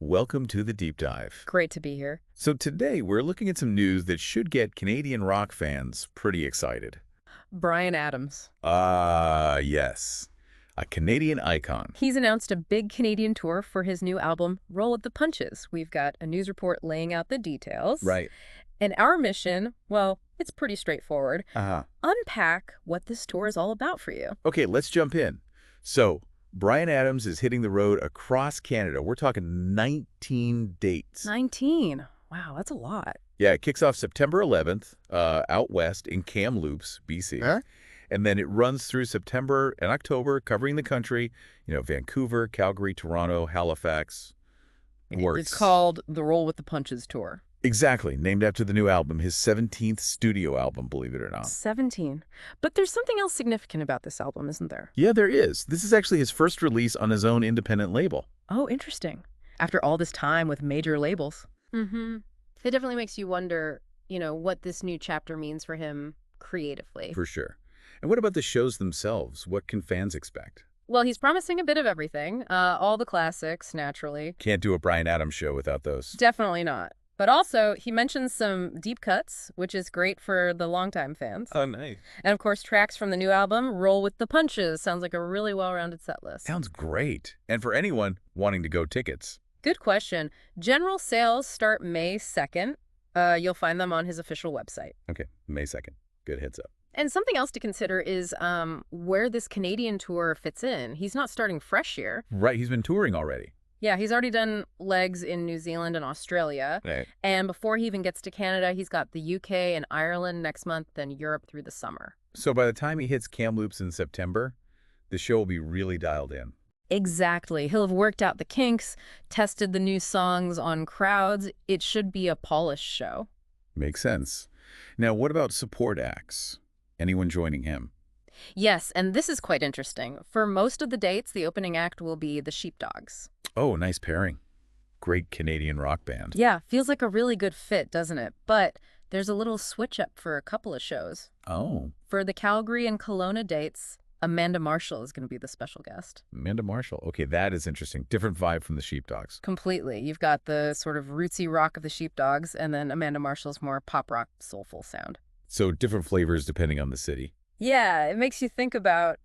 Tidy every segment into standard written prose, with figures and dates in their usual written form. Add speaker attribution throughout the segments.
Speaker 1: Welcome to the Deep Dive.
Speaker 2: Great to be here.
Speaker 1: So today we're looking at some news that should get Canadian rock fans pretty excited.
Speaker 2: Bryan Adams.
Speaker 1: Yes. A Canadian icon.
Speaker 2: He's announced a big Canadian tour for his new album, Roll with the Punches. We've got a news report laying out the details.
Speaker 1: Right.
Speaker 2: And our mission, well, it's pretty straightforward.
Speaker 1: Uh-huh.
Speaker 2: Unpack what this tour is all about for you.
Speaker 1: Okay, let's jump in. So, Bryan Adams is hitting the road across Canada. We're talking 19 dates.
Speaker 2: 19. Wow, that's a lot.
Speaker 1: Yeah, it kicks off September 11th out west in Kamloops, BC.
Speaker 3: Huh?
Speaker 1: And then it runs through September and October, covering the country, Vancouver, Calgary, Toronto, Halifax. Works.
Speaker 2: It's called the Roll with the Punches tour.
Speaker 1: Exactly. Named after the new album, his 17th studio album, believe it or not.
Speaker 2: 17. But there's something else significant about this album, isn't there?
Speaker 1: Yeah, there is. This is actually his first release on his own independent label.
Speaker 2: Oh, interesting. After all this time with major labels.
Speaker 4: Mm-hmm. It definitely makes you wonder, what this new chapter means for him creatively.
Speaker 1: For sure. And what about the shows themselves? What can fans expect?
Speaker 2: Well, he's promising a bit of everything. All the classics, naturally.
Speaker 1: Can't do a Bryan Adams show without those.
Speaker 2: Definitely not. But also, he mentions some deep cuts, which is great for the longtime fans.
Speaker 1: Oh, nice.
Speaker 2: And of course, tracks from the new album, Roll with the Punches. Sounds like a really well-rounded set list.
Speaker 1: Sounds great. And for anyone wanting to go tickets.
Speaker 2: Good question. General sales start May 2nd. You'll find them on his official website.
Speaker 1: Okay, May 2nd. Good heads up.
Speaker 2: And something else to consider is where this Canadian tour fits in. He's not starting fresh here.
Speaker 1: Right, he's been touring already.
Speaker 2: Yeah, he's already done legs in New Zealand and Australia.
Speaker 1: Right.
Speaker 2: And before he even gets to Canada, he's got the UK and Ireland next month, then Europe through the summer.
Speaker 1: So by the time he hits Kamloops in September, the show will be really dialed in.
Speaker 2: Exactly. He'll have worked out the kinks, tested the new songs on crowds. It should be a polished show.
Speaker 1: Makes sense. Now, what about support acts? Anyone joining him?
Speaker 2: Yes, and this is quite interesting. For most of the dates, the opening act will be the Sheepdogs.
Speaker 1: Oh, nice pairing. Great Canadian rock band.
Speaker 2: Yeah, feels like a really good fit, doesn't it? But there's a little switch up for a couple of shows.
Speaker 1: Oh.
Speaker 2: For the Calgary and Kelowna dates, Amanda Marshall is going to be the special guest.
Speaker 1: Amanda Marshall. Okay, that is interesting. Different vibe from the Sheepdogs.
Speaker 2: Completely. You've got the sort of rootsy rock of the Sheepdogs, and then Amanda Marshall's more pop rock, soulful sound.
Speaker 1: So different flavors depending on the city.
Speaker 2: Yeah, it makes you think about,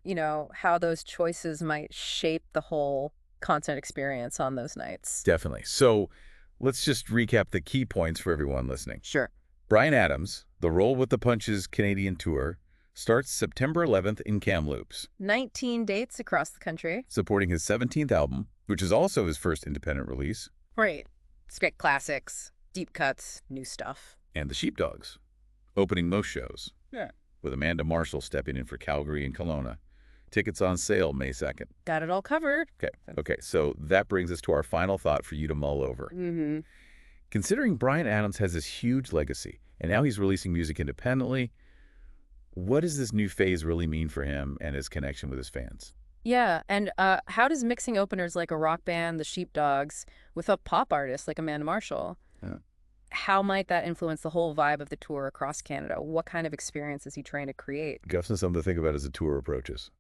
Speaker 2: how those choices might shape the whole concert experience on those nights.
Speaker 1: Definitely. So let's just recap the key points for everyone listening.
Speaker 2: Sure.
Speaker 1: Bryan Adams, the Roll with the Punches Canadian tour, starts September 11th in Kamloops,
Speaker 2: 19 dates across the country.
Speaker 1: supporting his 17th album, which is also his first independent release,
Speaker 2: Right. Straight classics, deep cuts, new stuff.
Speaker 1: and the Sheepdogs, opening most shows.
Speaker 3: Yeah.
Speaker 1: With Amanda Marshall stepping in for Calgary and Kelowna. Tickets on sale May 2nd.
Speaker 2: Got it all covered.
Speaker 1: Okay, so that brings us to our final thought for you to mull over.
Speaker 2: Mm-hmm.
Speaker 1: Considering Bryan Adams has this huge legacy, and now he's releasing music independently, what does this new phase really mean for him and his connection with his fans?
Speaker 2: Yeah, and how does mixing openers like a rock band, the Sheepdogs, with a pop artist like Amanda Marshall, how might that influence the whole vibe of the tour across Canada? What kind of experience is he trying to create?
Speaker 1: Gives us something to think about as the tour approaches.